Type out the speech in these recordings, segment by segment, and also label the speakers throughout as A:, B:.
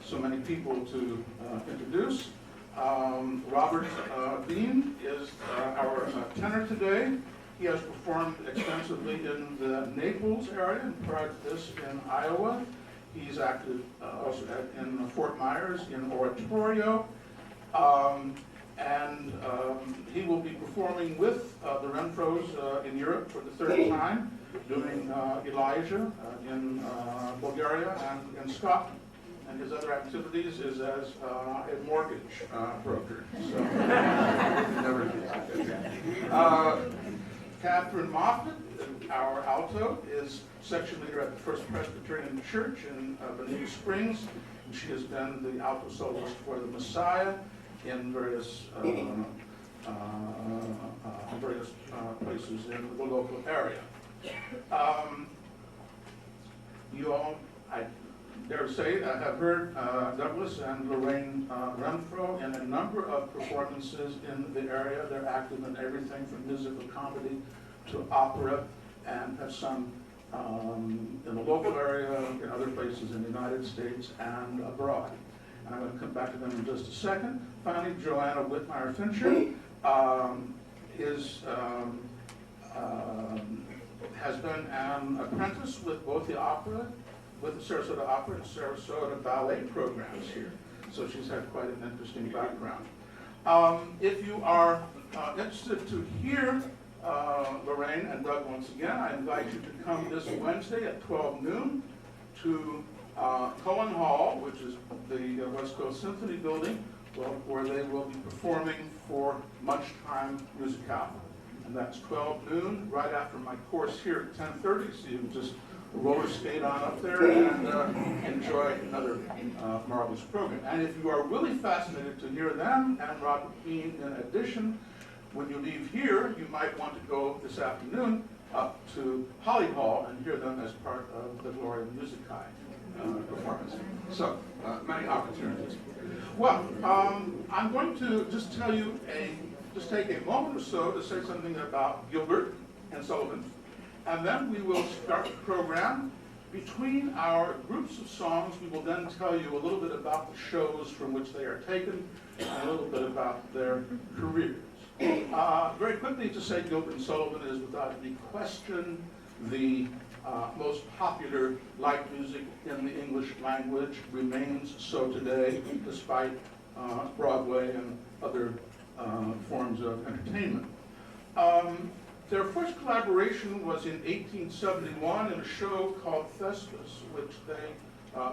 A: so many people to introduce. Robert Beane is our tenor today. He has performed extensively in the Naples area, and prior to this in Iowa. He's acted also in Fort Myers in oratorio. And he will be performing with the Renfroes in Europe for the third time, doing Elijah in Bulgaria and in Scotland. And his other activities is as a mortgage broker. So, never Kathryn Moffett, our alto, is section leader at the First Presbyterian Church in Bonita Springs. She has been the alto soloist for the Messiah in various places in the local area. You all, I dare say, have heard Douglas and Lorraine Renfroe in a number of performances in the area. They're active in everything from musical comedy to opera, and have sung in the local area, in other places in the United States and abroad. And I'm going to come back to them in just a second. Finally, Johann Whitmire-Fincher has been an apprentice with both the opera, with the Sarasota Opera and Sarasota Ballet programs here. So she's had quite an interesting background. If you are interested to hear Lorraine and Doug once again, I invite you to come this Wednesday at 12 noon to Cohen Hall, which is the West Coast Symphony Building, where they will be performing for Lunchtime Musicale. And that's 12 noon, right after my course here at 10:30, so you can just roller skate on up there and enjoy another marvelous program. And if you are really fascinated to hear them and Robert Beane in addition, when you leave here, you might want to go this afternoon up to Holly Hall and hear them as part of the Gloria Musicae performance. So, many opportunities. Well, I'm going to just tell you just take a moment or so to say something about Gilbert and Sullivan, and then we will start the program. Between our groups of songs, we will then tell you a little bit about the shows from which they are taken, and a little bit about their careers. Very quickly to say Gilbert and Sullivan is without any question the most popular light music in the English language, remains so today, despite Broadway and other forms of entertainment. Their first collaboration was in 1871 in a show called Thespis, which they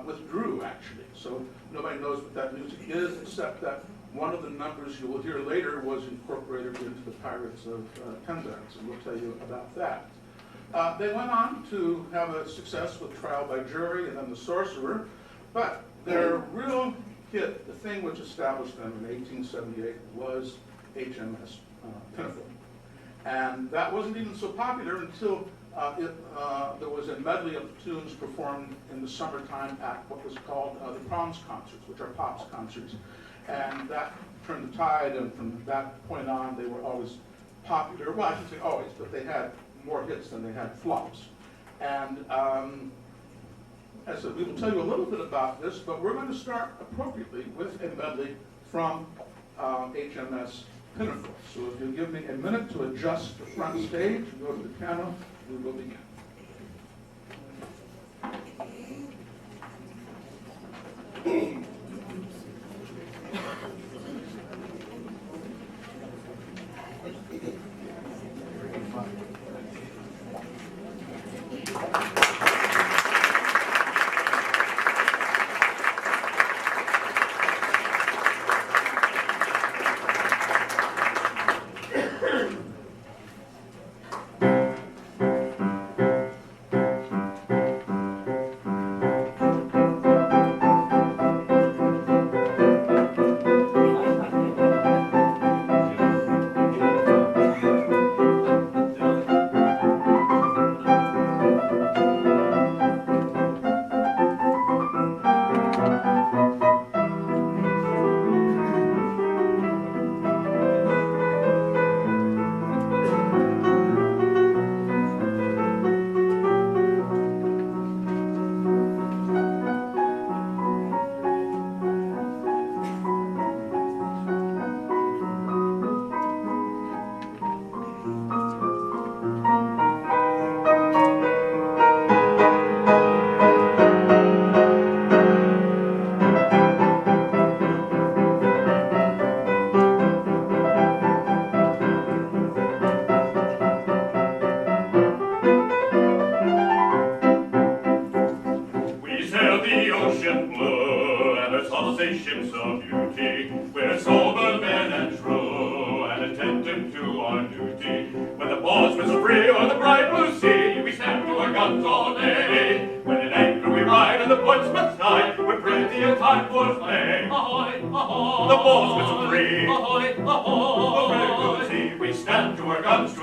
A: withdrew, actually. So nobody knows what that music is, except that one of the numbers you will hear later was incorporated into the Pirates of Penzance, and we'll tell you about that. They went on to have a success with Trial by Jury and then The Sorcerer, but their real hit, the thing which established them in 1878, was HMS Pinafore. And that wasn't even so popular until there was a medley of tunes performed in the summertime at what was called the Proms Concerts, which are Pops concerts. And that turned the tide, and from that point on, they were always popular. Well, I shouldn't say always, but they had more hits than they had flops. And as I said, we will tell you a little bit about this, but we're going to start appropriately with a medley from HMS Pinafore. So if you'll give me a minute to adjust the front stage and go to the piano, we will begin.
B: the ocean blue, and our saucy ships of beauty. We're sober men and true, and attentive to our duty. When the pause was free or the bright blue sea, we stand to our guns all day. When in anchor we ride on the Portsmouth tide, we're pretty in time for play. Ahoy, ahoy, the pause was free. Ahoy, ahoy, the bright blue sea, we stand to our guns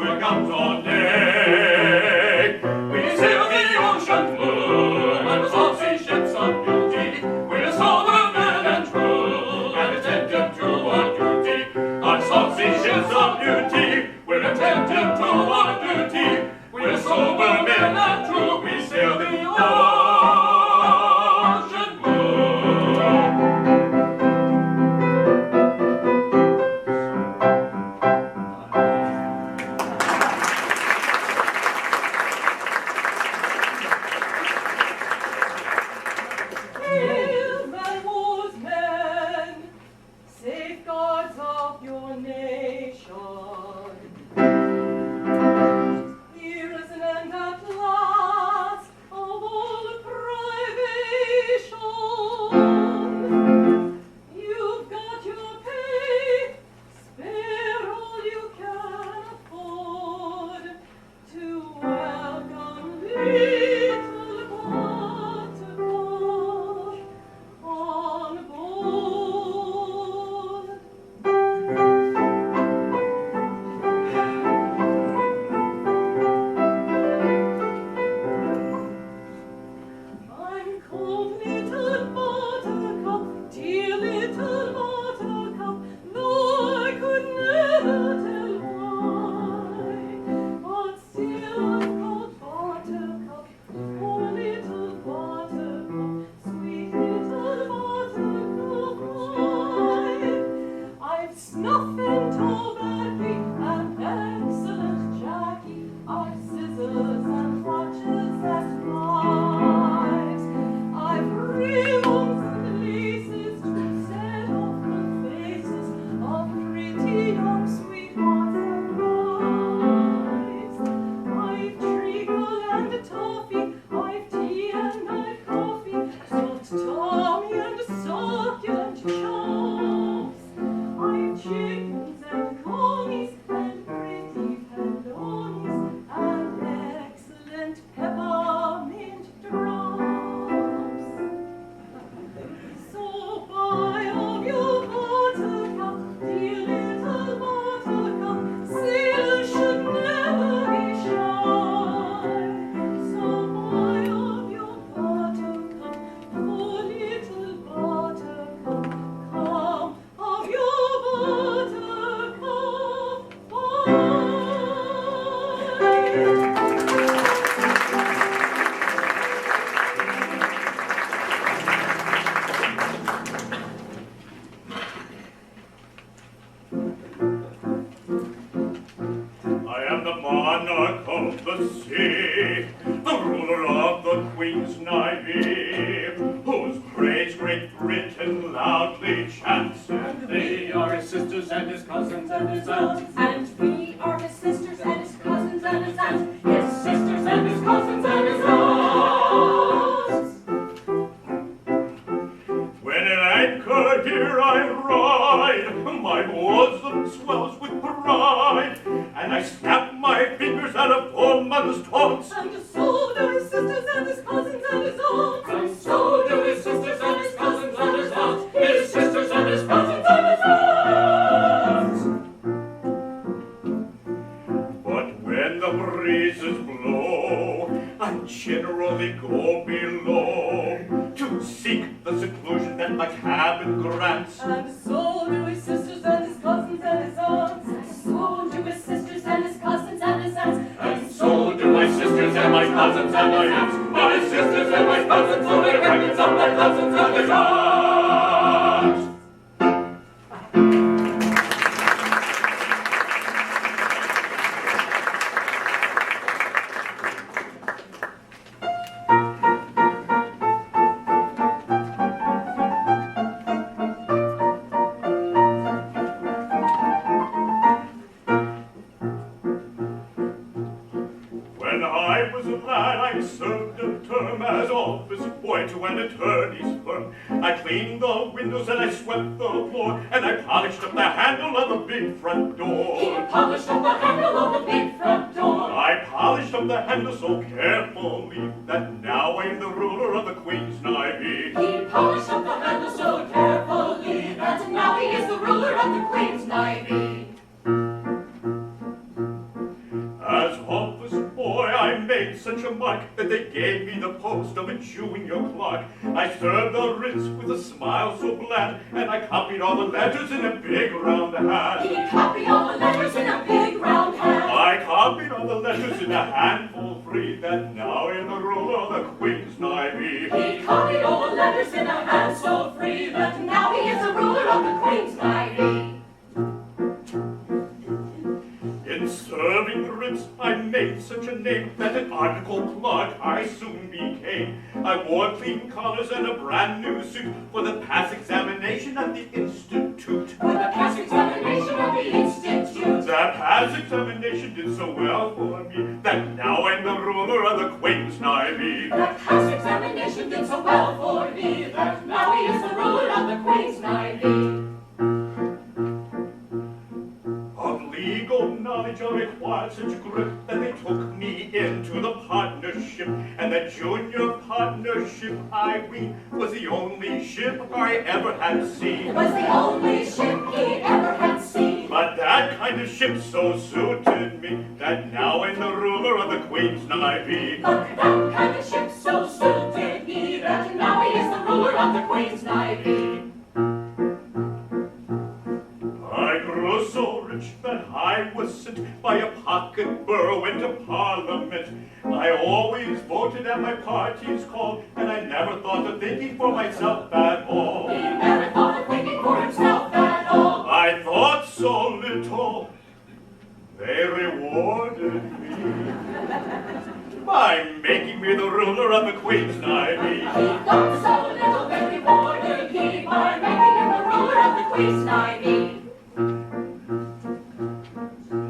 B: all day. We sail the ocean blue, and the saucy ships of beauty. We're sober men and true, and attentive to our duty. Our saucy ships of beauty, we're attentive to our duty. We're sober men and true, we sail the ocean an attorney's firm. I cleaned the windows and I swept the floor, and I polished up the handle of the big front door.
C: He polished up the handle of the big front door.
B: I polished up the handle so carefully that now I'm the ruler of the Queen's Navy.
C: He polished up the handle so carefully that now he is the ruler of the Queen's Navy.
B: As office boy, I made such a mark that they gave me the post of a junior clerk. I served the writs with a smile so bland, and I copied all the letters in a big round hand.
C: He copied all the letters in a big round hand.
B: I copied all the letters in a handful free, that now I'm the ruler of the Queen's Navy.
C: He copied all the letters in a hand so free that now he is the ruler of the Queen's Navy.
B: In serving the writs, I made such a name that an article clerk I soon became. I wore clean collars and a brand new suit for the pass examination at the Institute.
C: For the pass examination of the Institute.
B: That pass examination did so well for me that now I'm the ruler of the Queen's Navy.
C: That pass examination did so well for me that now he is the ruler of the Queen's Navy.
B: Legal knowledge I required such grip that they took me into the partnership, and that junior partnership, I ween, was the only ship I ever had seen.
C: Was the only ship he ever had seen.
B: But that kind of ship so suited me that now I'm the ruler of the Queen's Navy.
C: But that kind of ship so suited me that now he is the ruler of the Queen's Navy.
B: I grew so rich that I was sent by a pocket borough into Parliament. I always voted at my party's call, and I never thought of thinking for myself at all.
C: He never thought of thinking for himself at all.
B: I thought so little, they rewarded me by making me the ruler of the Queen's Navy.
C: He thought so little, they rewarded me by making him the ruler of the Queen's Navy.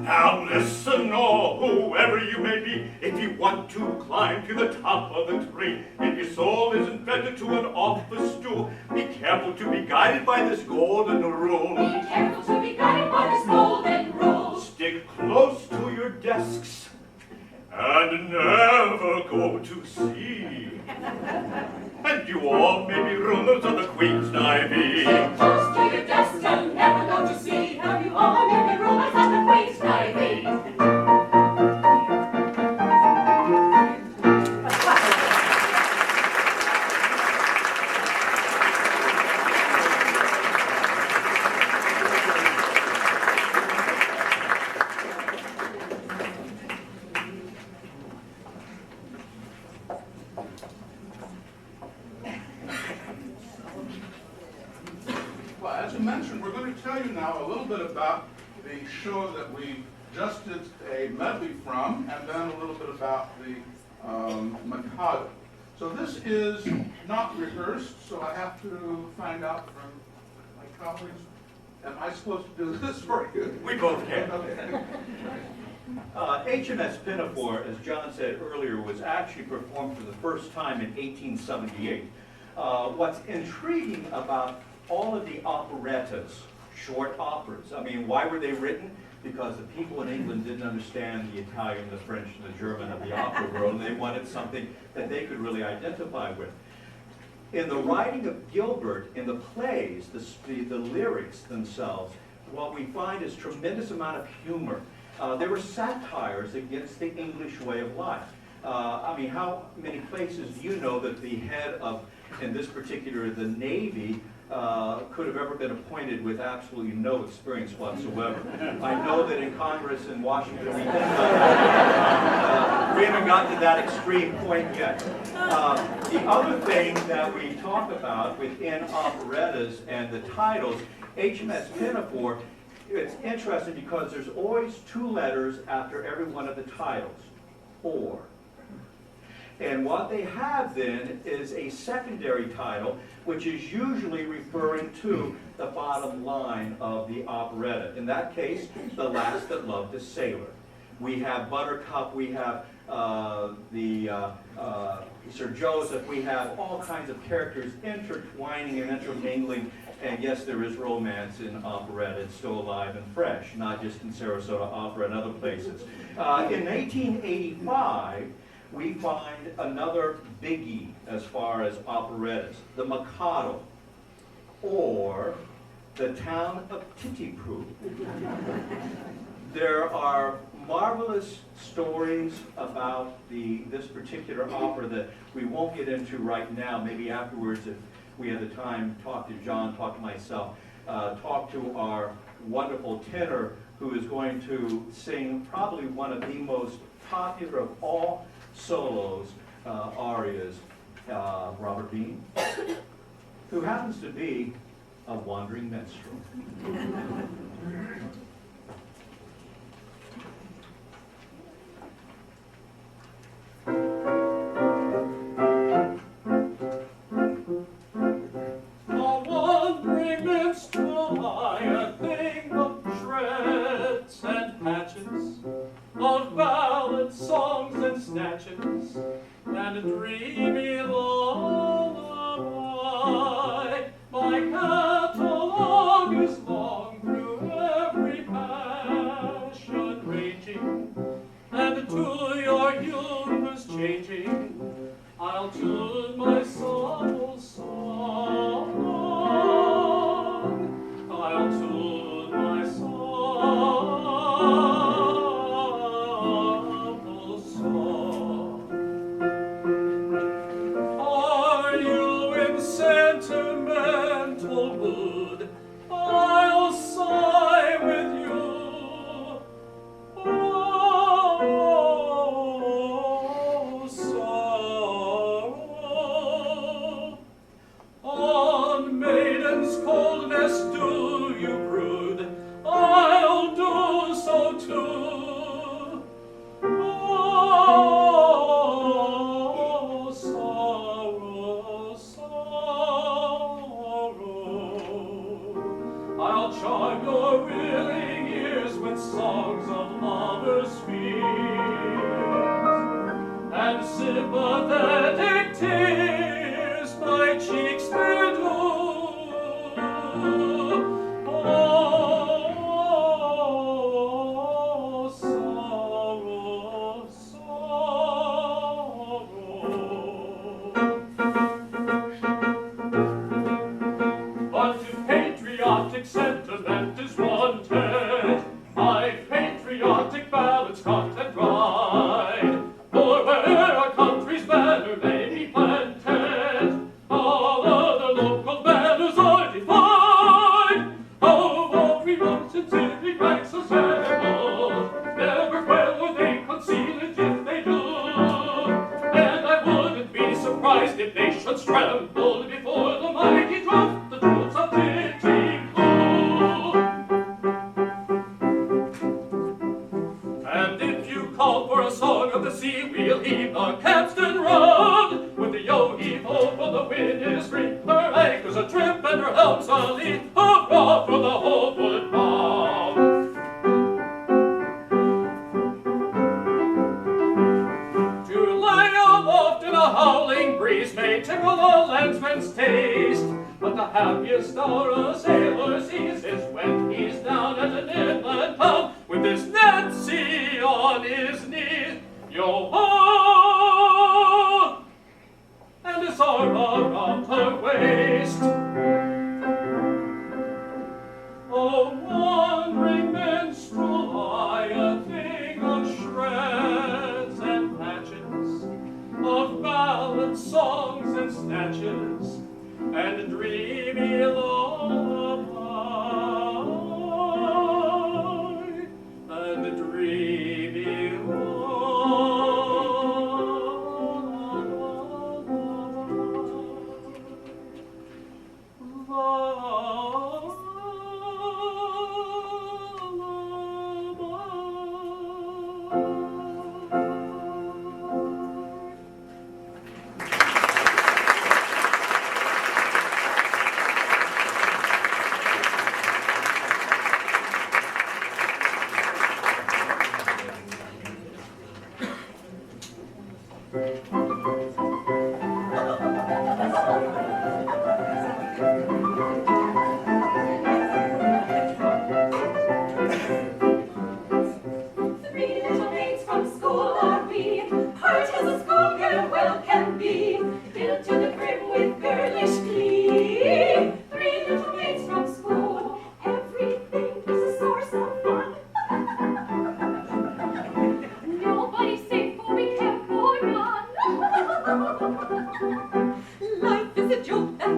B: Now listen, all, whoever you may be, if you want to climb to the top of the tree, and your soul isn't fettered to an office stool, be careful to be guided by this golden rule.
C: Be careful to be guided by this golden rule.
B: Stick close to your desks, and never go to sea. And you all may be rulers of the Queen's Navy.
C: Stick close to your desk and never go to sea. And you all may be rulers of the Queen's Navy.
A: Well, as you mentioned, we're going to tell you now a little bit about the show that we just did a medley from, and then a little bit about the Mikado. So this is not rehearsed, so I have to find out from my colleagues. Am I supposed to do this for you?
D: We both can.
A: Okay.
D: HMS Pinafore, as John said earlier, was actually performed for the first time in 1878. What's intriguing about all of the operettas, short operas, I mean, why were they written? Because the people in England didn't understand the Italian, the French, and the German of the opera world, and they wanted something that they could really identify with. In the writing of Gilbert, in the plays, the lyrics themselves, what we find is tremendous amount of humor. There were satires against the English way of life. I mean, how many places do you know that the head of, in this particular, the Navy, could have ever been appointed with absolutely no experience whatsoever? I know that in Congress in Washington we haven't gotten to that extreme point yet. The other thing that we talk about within operettas and the titles, HMS Pinafore, it's interesting because there's always two letters after every one of the titles, or. And what they have then is a secondary title, which is usually referring to the bottom line of the operetta. In that case, The Lass That Loved a Sailor. We have Buttercup, we have Sir Joseph. We have all kinds of characters intertwining and intermingling. And yes, there is romance in operetta. It's still alive and fresh, not just in Sarasota Opera and other places. In 1885, we find another biggie as far as operettas, the Mikado, or the Town of Titipu. There are marvelous stories about this particular opera that we won't get into right now. Maybe afterwards, if we have the time, talk to John, talk to myself, talk to our wonderful tenor who is going to sing probably one of the most popular of all solos, arias, Robert Beane, who happens to be a wandering minstrel.
C: And a dreamy lullaby, my catalog is long through every passion raging, and to your humors changing, I'll tune my soul song. I'll tune my soul song. Sentimental mood, I'll sigh with you. Oh, sorrow. On maiden's coldness do you brood, I'll do so too. Oh, sorrow, sorrow. I'll charm your willing ears with songs of lovers' fears, and sympathetic tears my cheeks may do. Oh, sorrow, sorrow. But if patriotic sentiment is wanted, my patriotic ballads cut and dried. For where our country's banner may be planted, all other local banners are defied. Oh, all remote civic rights assembled, never will they conceal it if they do. And I wouldn't be surprised if nations trembled before the mighty drum, the troops of Titipu. And if you call for a song of the sea, we'll heave the capstan run. With the yo-heave-ho, for the wind is free, her anchors a trip and her helms a lee, hurrah for the homeward bound. To lie aloft in a howling breeze may tickle a landsman's taste, but the happiest hour a sailor sees is when he's down at an inland town with his Nancy on his knees. Yo-ho! And his arm around her waist. Oh, wandering minstrel, I a thing of shreds and patches, of ballads, songs, and snatches, and a dreamy lullaby, and a dreamy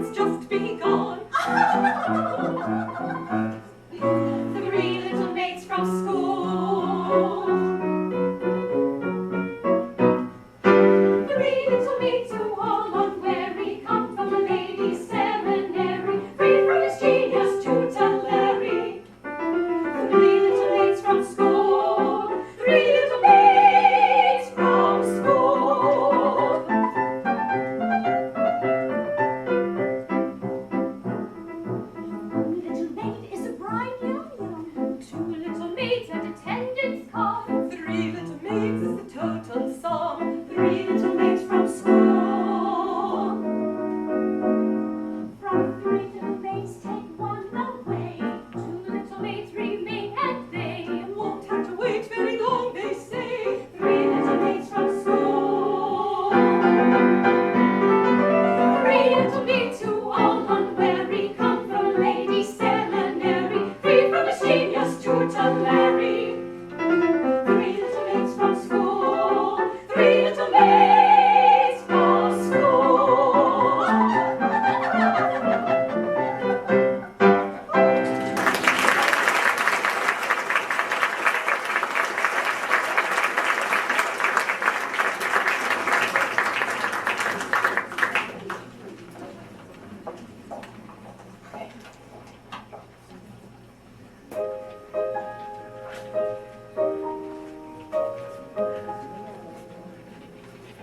E: has just begun. Three little maids from school. Three little maids who all unwary come from the ladies' seminary, free from mischievous tutelary. Three little maids from school. Three little maids from school. One little maid is a bride young. Two little maids and attendants come. Three little maids is the total sum. Three little maids from school. From three little maids take one away. Two little maids remain and they won't have to wait very long, they say. Three little maids from school. Three little maids who all unwary come from ladies' seminary, free from mischievous tutelary. Three little maids from school. Three little maids from school.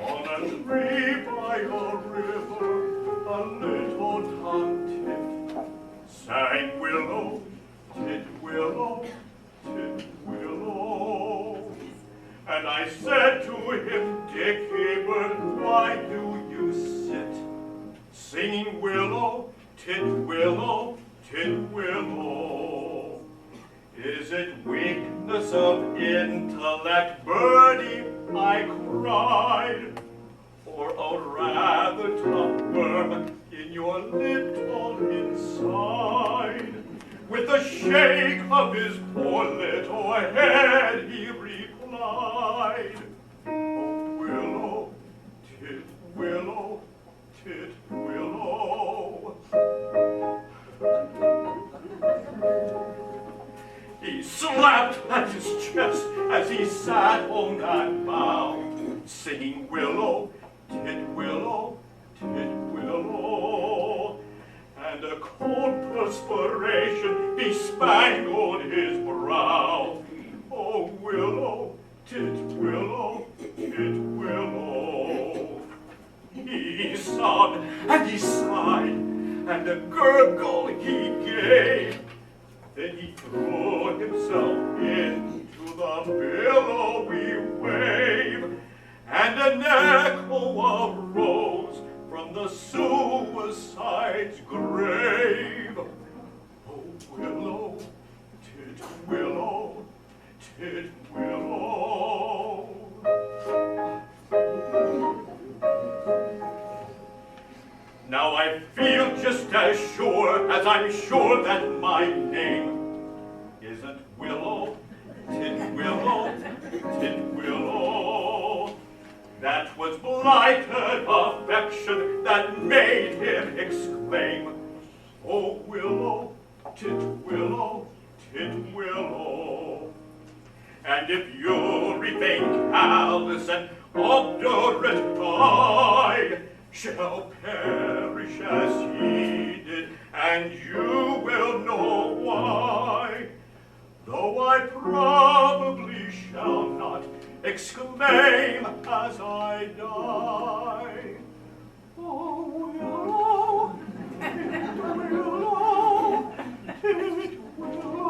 B: On a tree by a river, a little tomtit sang willow, tit willow, tit willow. And I said to him, Dickie bird, why do you sit singing willow, tit willow, tit willow? Is it weakness of intellect, birdie? I cried, or a rather tough worm in your little inside? With a shake of his poor little head, he replied, Oh, willow, tit willow, tit willow. He slapped at his chest as he sat on that bough, singing willow, tit willow, tit willow. And a cold perspiration bespangled his brow. Oh, willow, tit willow, tit willow. He sobbed and he sighed, and a gurgle he gave. Then he threw himself into the billowy wave, and an echo arose from the suicide's grave. Oh, willow, tit willow, tit willow. Now I feel just as sure as I'm sure that my name isn't Willow, tit willow, tit willow. That was blighted affection that made him exclaim, Oh, willow, tit willow, tit willow. And if you remain callous and obdurate, I shall perish as he did, and you will know why. Though I probably shall not exclaim as I die. Oh, willow, tit willow, tit willow.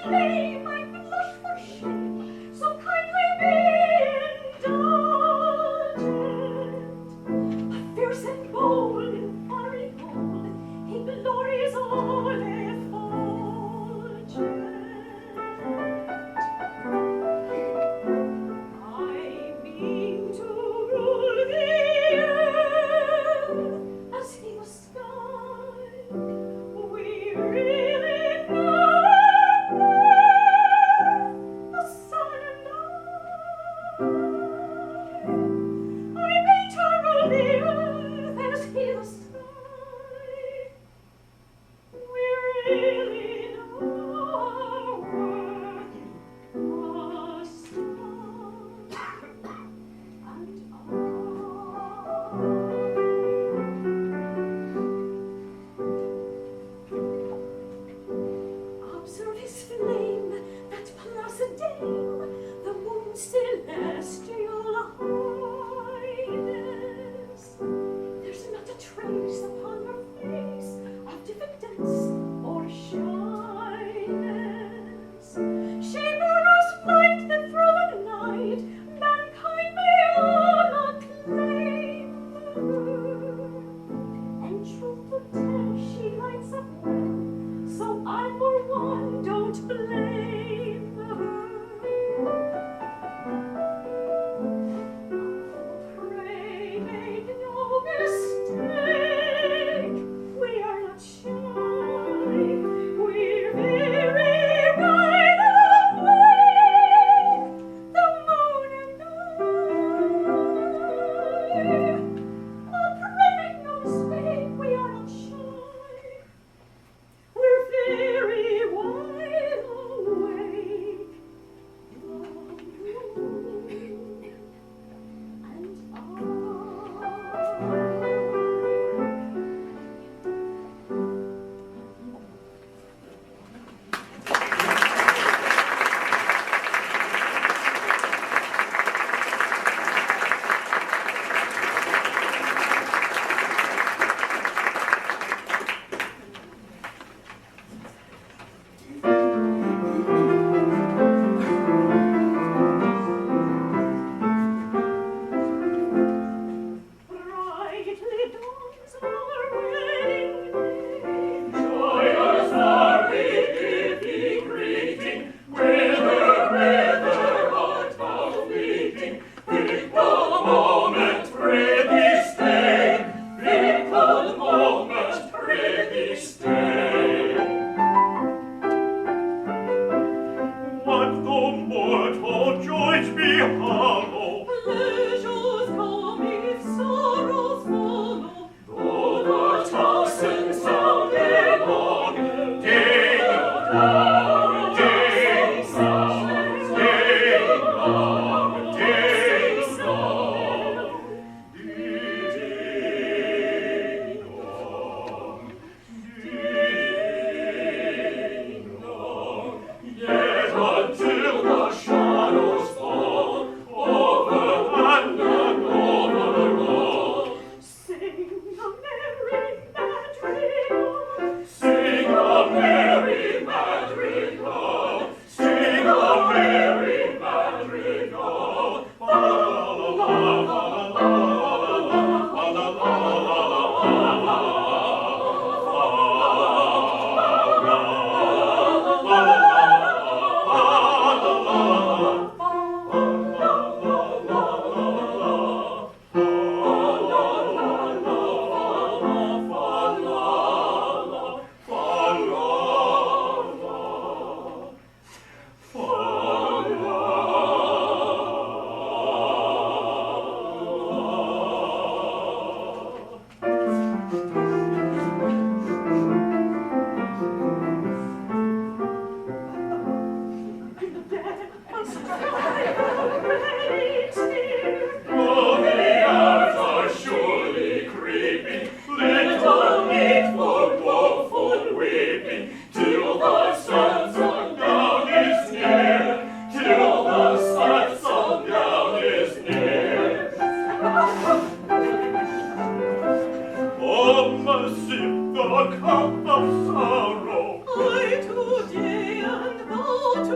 E: claim I blush for shame, so kindly be indulgent. Fierce and bold in fiery gold, he glories all effulgent. I mean to rule the earth as he was sky. We really know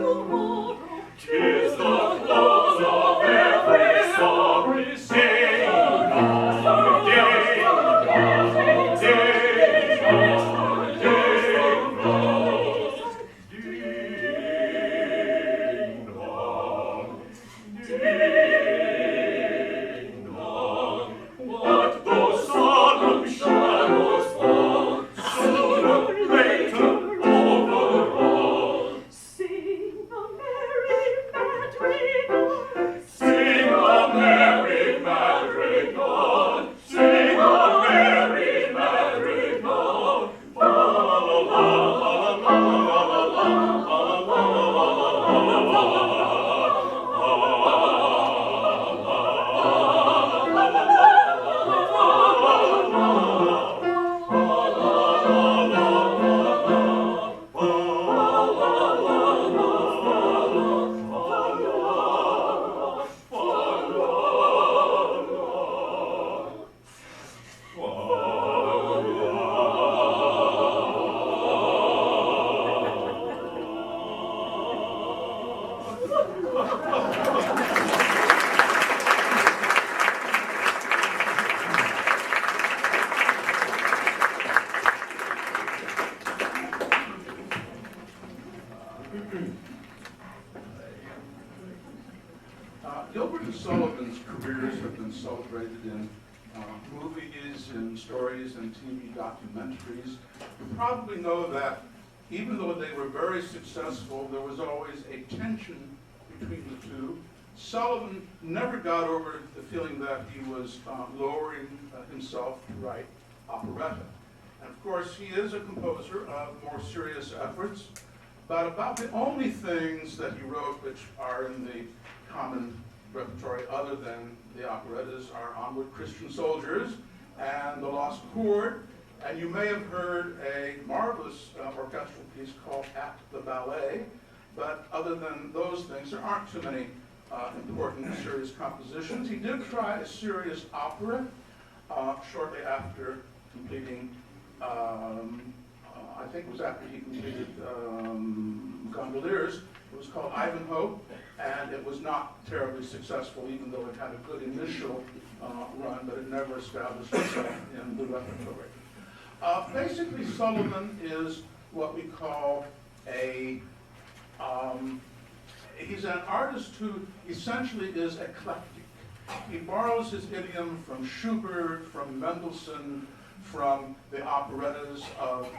E: tomorrow.
C: 'Tis the close of every sorry day. What those solemn shadows fall, sooner or later over all.
E: Sing a merry madrigal.
C: Sing a merry madrigal. Sing a merry madrigal. La la la la la la la la.
A: Gilbert and Sullivan's careers have been celebrated in movies, in stories, and TV documentaries. You probably know that even though they were very successful, there was always a tension between the two. Sullivan never got over the feeling that he was lowering himself to write operetta. And of course, he is a composer of more serious efforts, but about the only things that he wrote which are in the common repertory other than the operettas are Onward Christian Soldiers and The Lost Chord. And you may have heard a marvelous orchestral piece called At the Ballet, but other than those things, there aren't too many important serious compositions. He did try a serious opera shortly after completing, I think it was after he completed Gondoliers. It was called Ivanhoe, and it was not terribly successful, even though it had a good initial run, but it never established itself in the repertory. Basically, Sullivan is what we call he's an artist who essentially is eclectic. He borrows his idiom from Schubert, from Mendelssohn, from the operettas of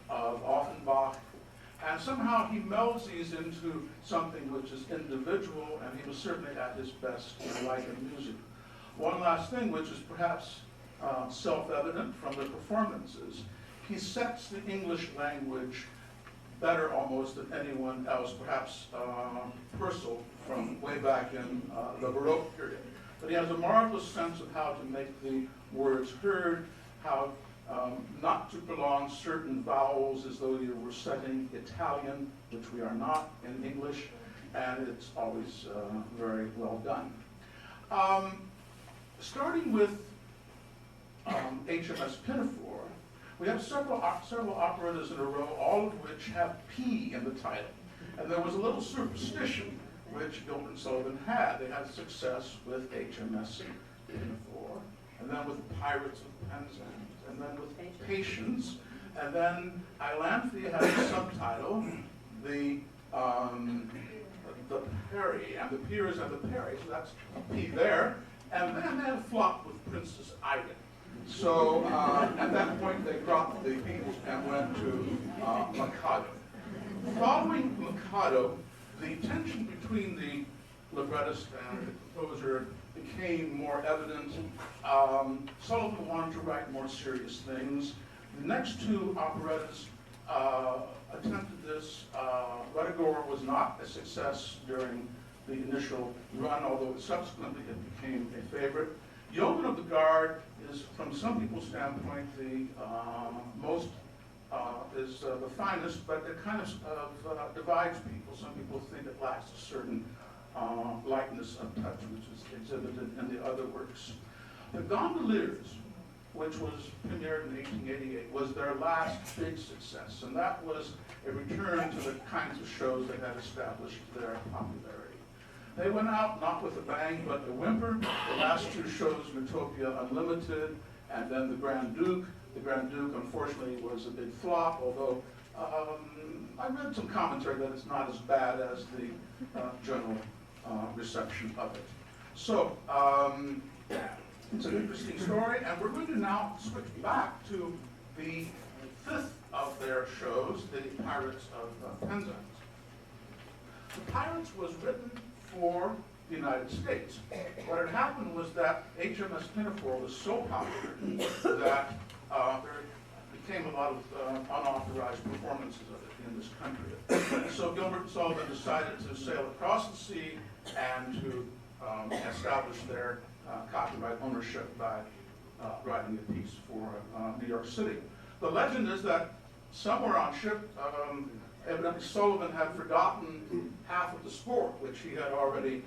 A: Offenbach, and somehow he melds these into something which is individual, and he was certainly at his best in light and music. One last thing, which is perhaps self-evident from the performances, he sets the English language better almost than anyone else, perhaps Purcell from way back in the Baroque period. But he has a marvelous sense of how to make the words heard, how not to prolong certain vowels as though you were setting Italian, which we are not in English, and it's always very well done. Starting with HMS Pinafore, we have several operettas in a row, all of which have P in the title. And there was a little superstition which Gilbert and Sullivan had. They had success with HMS Pinafore, and then with Pirates of Penzance, and then with Patience, and then Ilanthia had a subtitle, the Peri, and the Piers and the Peri, so that's a P there. And then they had a flop with Princess Ida. So at that point, they dropped the P and went to Mikado. Following Mikado, the tension between the librettist and the composer became more evident. Sullivan wanted to write more serious things. The next two operettas attempted this. Redagore was not a success during the initial run, although subsequently it became a favorite. Yeoman of the Guard is, from some people's standpoint, the the finest, but it kind of divides people. Some people think it lacks a certain lightness of touch, which is exhibited in the other works. The Gondoliers which was premiered in 1888, was their last big success, and that was a return to the kinds of shows that had established their popularity. They went out not with a bang, but a whimper. The last two shows, Utopia Unlimited, and then The Grand Duke. The Grand Duke, unfortunately, was a big flop, although I read some commentary that it's not as bad as the general reception of it. So, it's an interesting story, and we're going to now switch back to the fifth of their shows, the Pirates of Penzance. The Pirates was written for the United States. What had happened was that HMS Pinafore was so popular that there became a lot of unauthorized performances of it in this country. So Gilbert and Sullivan decided to sail across the sea and to establish their copyright ownership by writing a piece for New York City. The legend is that somewhere on ship, evidently Sullivan had forgotten half of the score, which he had already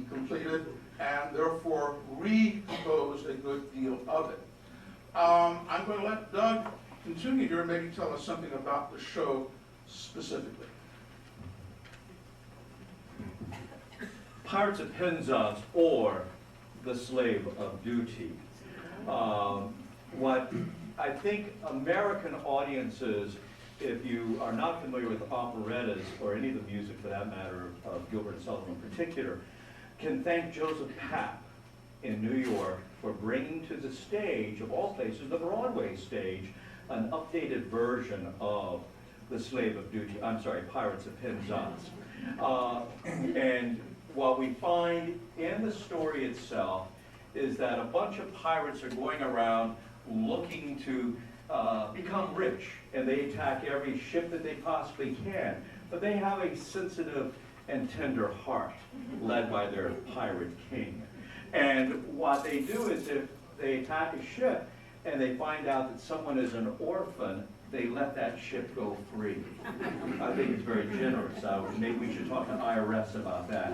A: completed, and therefore recomposed a good deal of it. I'm going to let Doug continue here and maybe tell us something about the show specifically.
D: Pirates of Penzance, or The Slave of Duty. What I think American audiences, if you are not familiar with operettas, or any of the music for that matter, of Gilbert and Sullivan in particular, can thank Joseph Papp in New York for bringing to the stage, of all places, the Broadway stage, an updated version of The Slave of Duty, I'm sorry, Pirates of Penzance. And what we find in the story itself is that a bunch of pirates are going around looking to become rich, and they attack every ship that they possibly can. But they have a sensitive and tender heart, led by their pirate king. And what they do is, if they attack a ship and they find out that someone is an orphan, they let that ship go free. I think it's very generous. Maybe we should talk to IRS about that.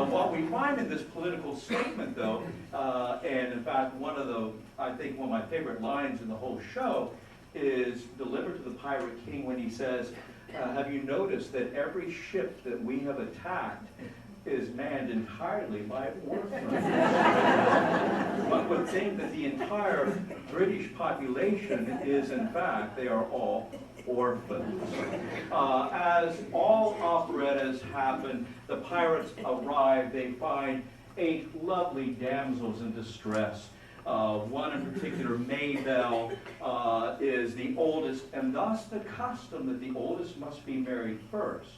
D: What we find in this political statement, though, and in fact, I think one of my favorite lines in the whole show is delivered to the Pirate King when he says, have you noticed that every ship that we have attacked is manned entirely by orphans? One would think that the entire British population is, in fact, they are all orphans. As all operettas happen, the pirates arrive, they find 8 lovely damsels in distress. One in particular, Maybelle, is the oldest, and thus the custom that the oldest must be married first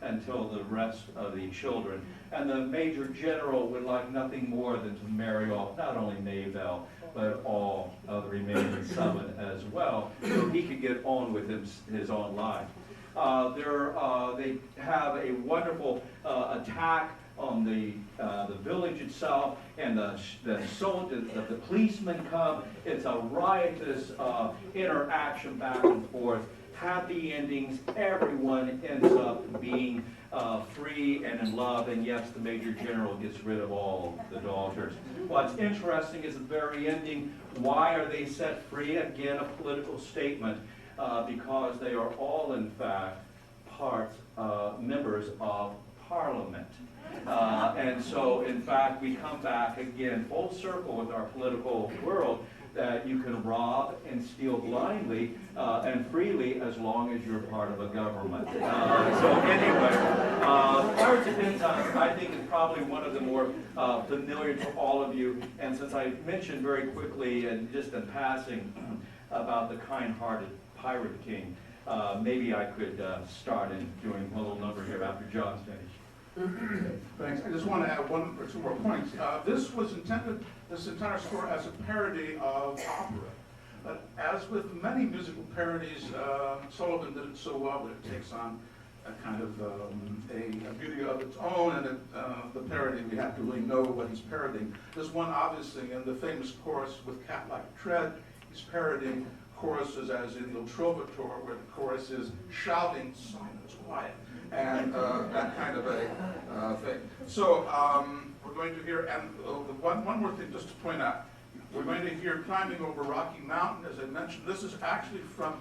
D: until the rest of the children. And the Major General would like nothing more than to marry off not only Maybelle, but all of the remaining 7 as well, so he could get on with his own life. They have a wonderful attack on the village itself, and the policemen come. It's a riotous interaction back and forth. Happy endings. Everyone ends up being free and in love, and yes, the Major General gets rid of all the daughters. What's interesting is the very ending. Why are they set free? Again, a political statement, because they are all, in fact, members of Parliament. And so, in fact, we come back again full circle with our political world, that you can rob and steal blindly and freely as long as you're part of a government. So anyway, Pirates of Penzance, I think, is probably one of the more familiar to all of you. And since I mentioned very quickly and just in passing about the kind-hearted Pirate King, maybe I could start in doing a little number here after John's finished.
A: Thanks. I just want to add 1 or 2 more points. This was intended, this entire score, as a parody of opera. But as with many musical parodies, Sullivan did it so well that it takes on a kind of a beauty of its own, and the parody, we have to really know what he's parodying. There's one, obviously, in the famous chorus with Cat-Like Tread. He's parodying choruses as in Il Trovatore, where the chorus is shouting, silence, quiet, and that kind of a thing. So we're going to hear, and one more thing just to point out. We're going to hear Climbing Over Rocky Mountain. As I mentioned, this is actually from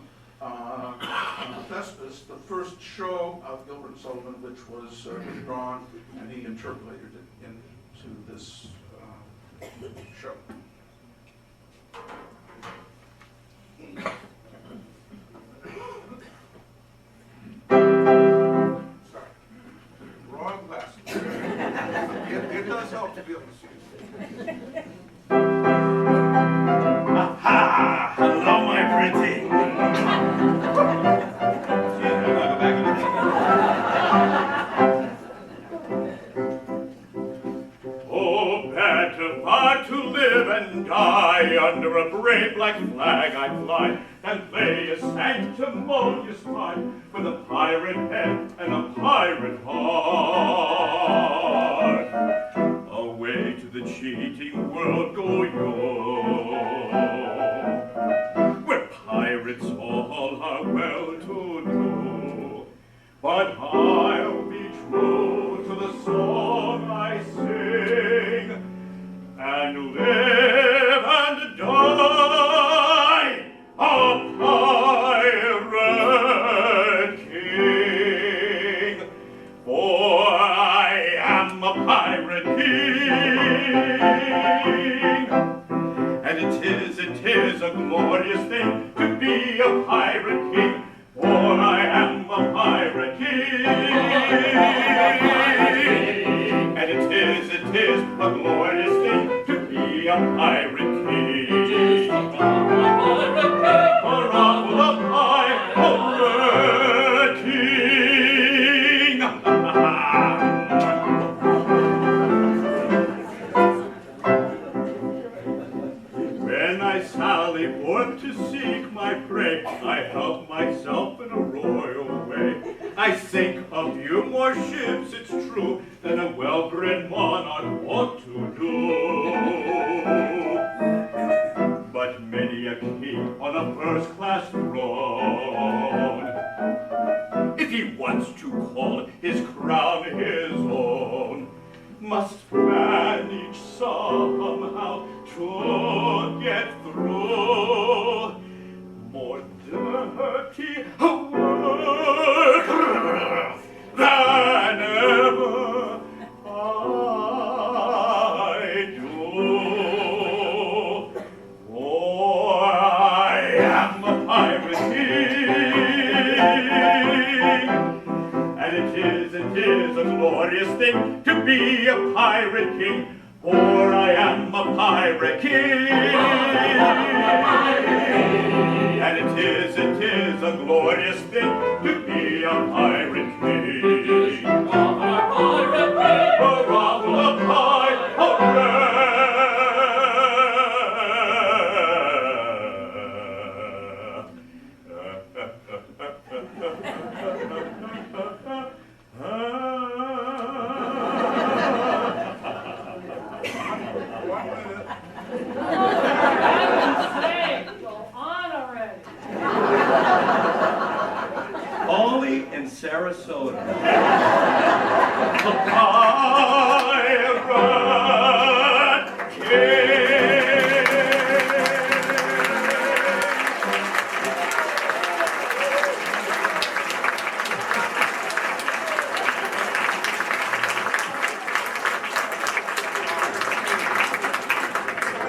A: Thespis, the first show of Gilbert and Sullivan, which was withdrawn, and he interpolated it into this show. Sorry, wrong glasses. It does help to be able to see.
B: Aha! Hello, my pretty. Oh, better far to live and die under a brave black flag I fly than play a sanctimonious part with a pirate head and a pirate heart. Away to the cheating world go yo, where pirates all are well to do. But I'll be true to the song I sing, and live and die a pirate king. For I am a pirate king, and it is a glorious thing to be a pirate king. For I am a pirate king, and it is a glorious thing to be a pirate king. For I'm a pirate king. When I sally forth to seek my prey, I help myself in a royal way. I sink a few more ships, it's true, than a well-bred monarch ought to do. But many a king on a first-class throne, if he wants to call his crown his own, must manage somehow to get through more dirty work than ever I do. For I am a pirate king, and it is a glorious thing to be a pirate king. For I am a pirate king, and it is a glorious thing to be a pirate king.
D: Only in Sarasota.
B: The pirate king.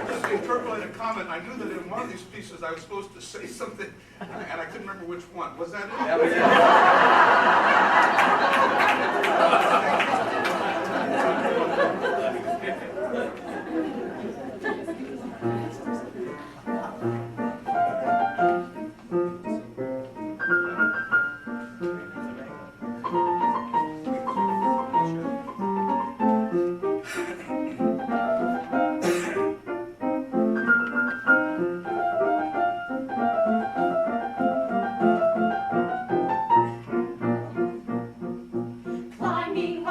A: Just to interpolate a comment, I knew that in one of these pieces I was supposed to say something, and I couldn't remember which one. Was that it?
D: That was
E: Climbing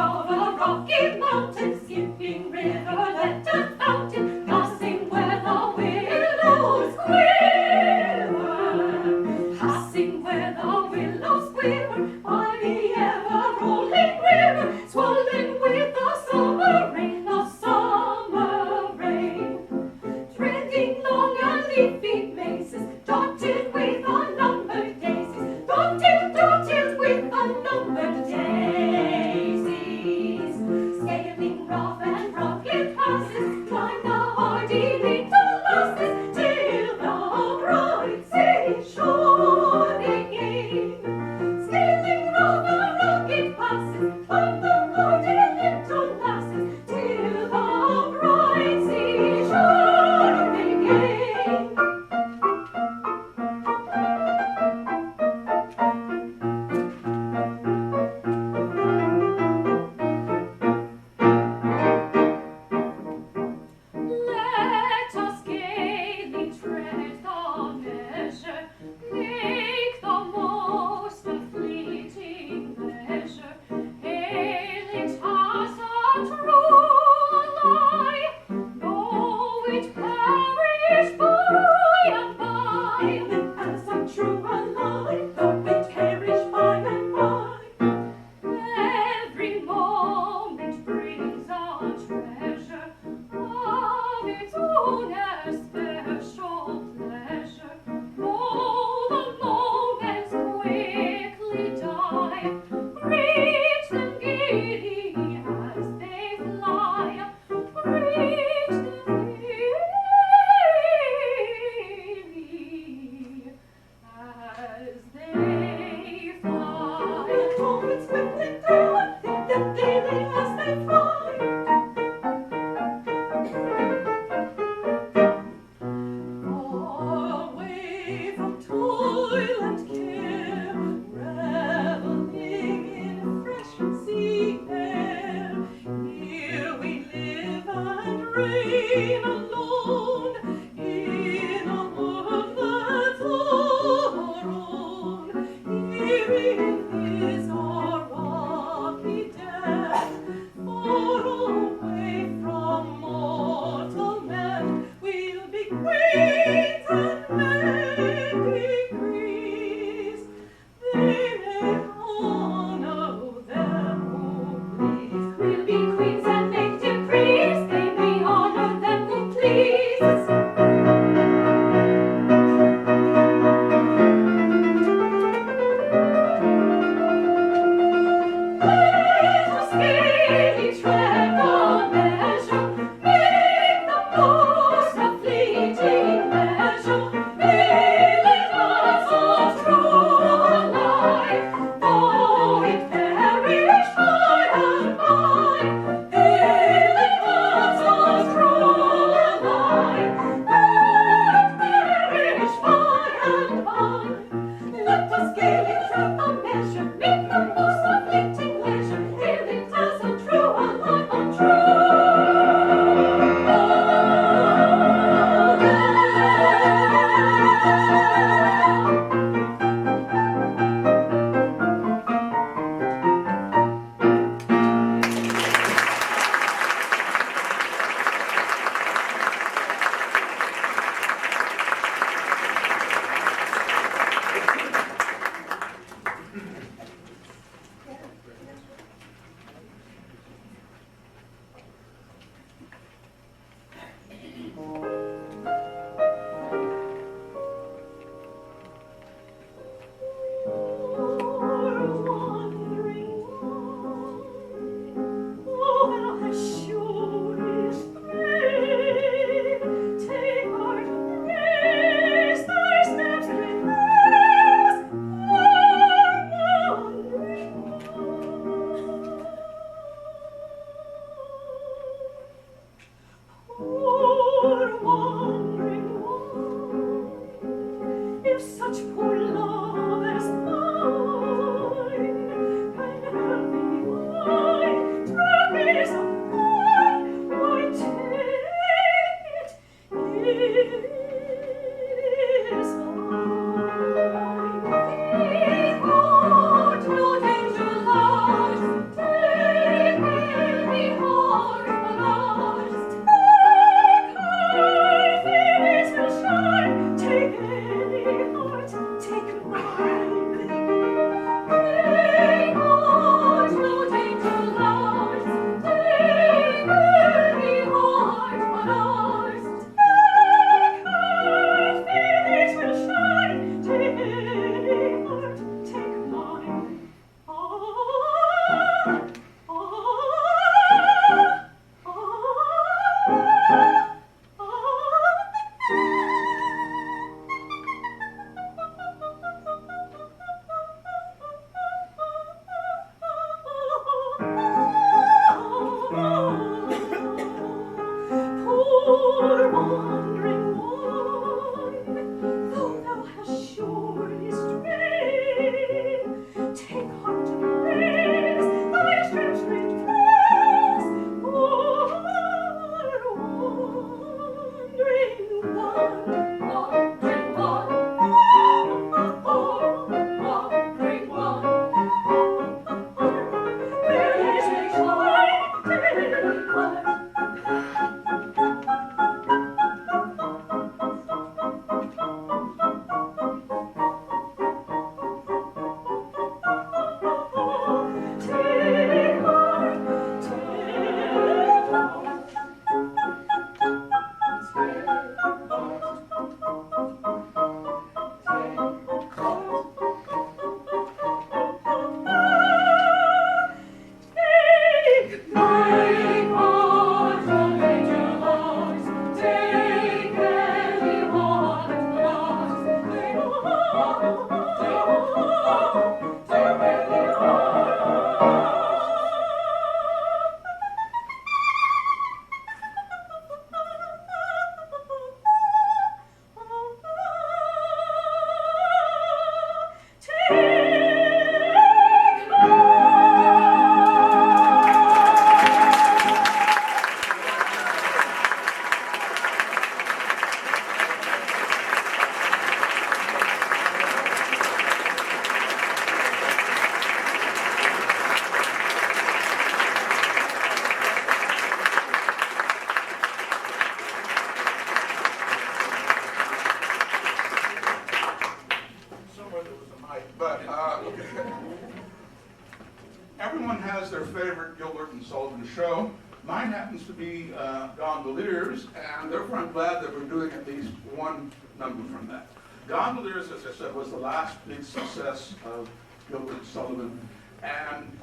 A: tonight, but everyone has their favorite Gilbert and Sullivan show. Mine happens to be Gondoliers, and therefore I'm glad that we're doing at least one number from that. Gondoliers, as I said, was the last big success of Gilbert and Sullivan, and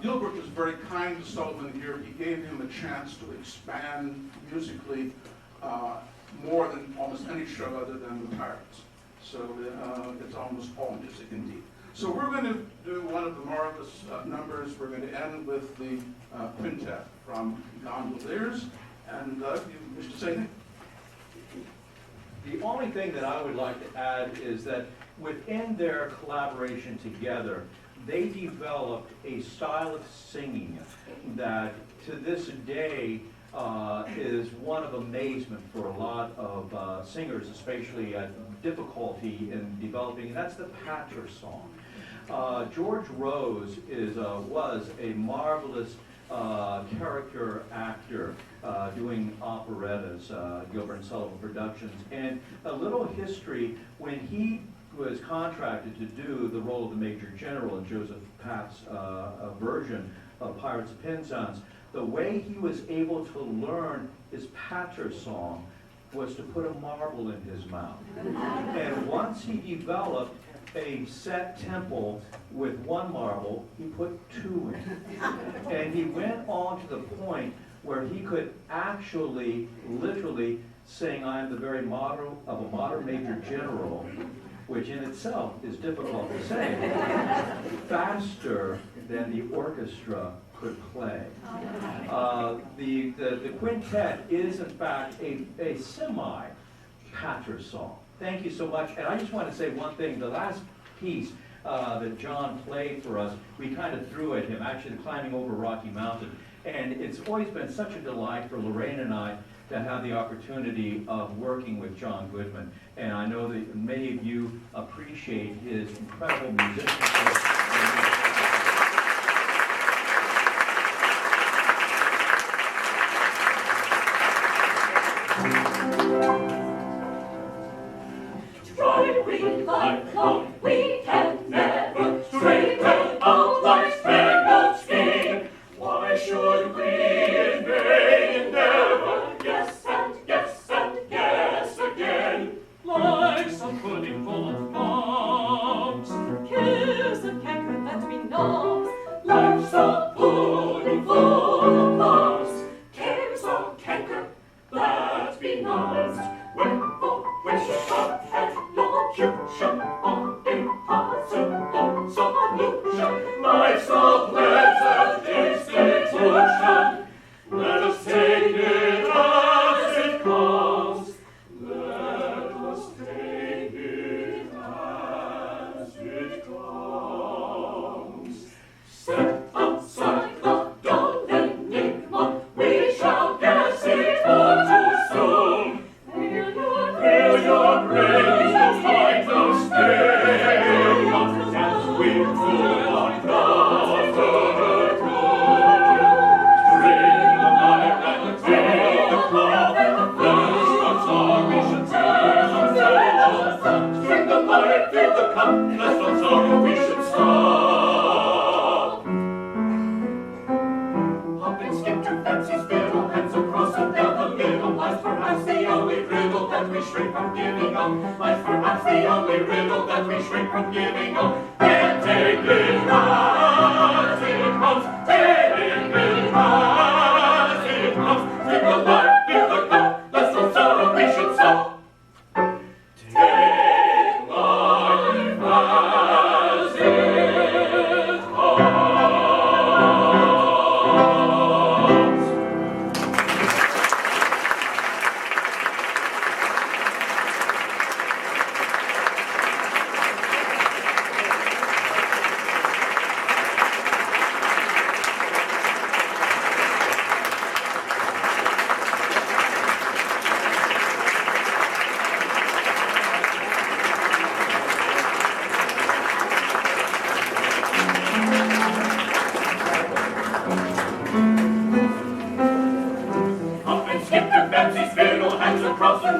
A: Gilbert was very kind to Sullivan here. He gave him a chance to expand musically more than almost any show other than the Pirates. So it's almost all music indeed. So we're going to do one of the marvelous numbers. We're going to end with the Quintet from Gondoliers. And you wish to say anything?
D: The only thing that I would like to add is that within their collaboration together, they developed a style of singing that to this day is one of amazement for a lot of singers, especially difficulty in developing, and that's the patter song. George Rose was a marvelous character actor doing operettas, Gilbert and Sullivan Productions, and a little history when he was contracted to do the role of the Major General in Joseph Papp's version of Pirates of Penzance. The way he was able to learn his patter song was to put a marble in his mouth. And once he developed a set tempo with one marble, he put two in. And he went on to the point where he could actually, literally sing, "I am the very model of a modern Major General," which in itself is difficult to say, faster than the orchestra could play. The quintet is, in fact, a semi-patter song. Thank you so much. And I just want to say one thing. The last piece that John played for us, we kind of threw at him, actually climbing over Rocky Mountain. And it's always been such a delight for Lorraine and I to have the opportunity of working with John Goodman. And I know that many of you appreciate his incredible musicianship.
E: We can never straighten out life's tangled skein. Why should we in vain endeavor? Yes and yes again.
C: Life's a pudding full of bumps,
E: Cares and canker that we know. Life's a pudding full of bumps. Cares and canker that we know. Elocution on impossible solution. Life's a pleasant institution. Let us take it as it comes. Let us take it as it comes. Set aside the dull enigma. We shall guess it all too soon. Fill your brains. Let's not sorrow, we should stop. Hop and skip to fancy's fiddle, hands across and down the middle. Life's perhaps the only riddle that we shrink from giving up. Life's perhaps the only riddle that we shrink from giving up. And take it as it comes, take it as it comes. Take the life, give the cup, let's not sorrow, we should stop.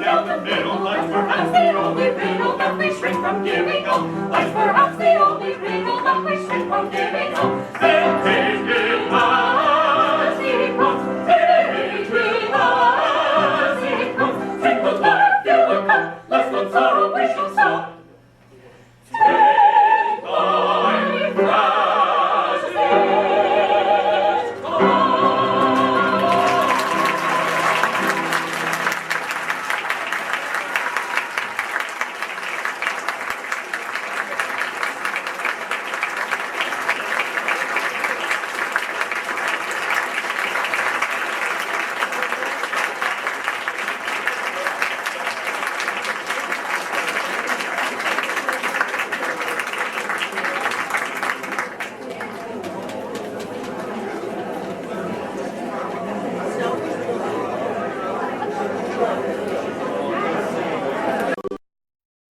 B: down the middle. Life's perhaps the only riddle that we shrink from giving up. Life's perhaps the only riddle that we shrink from giving up. Then take it.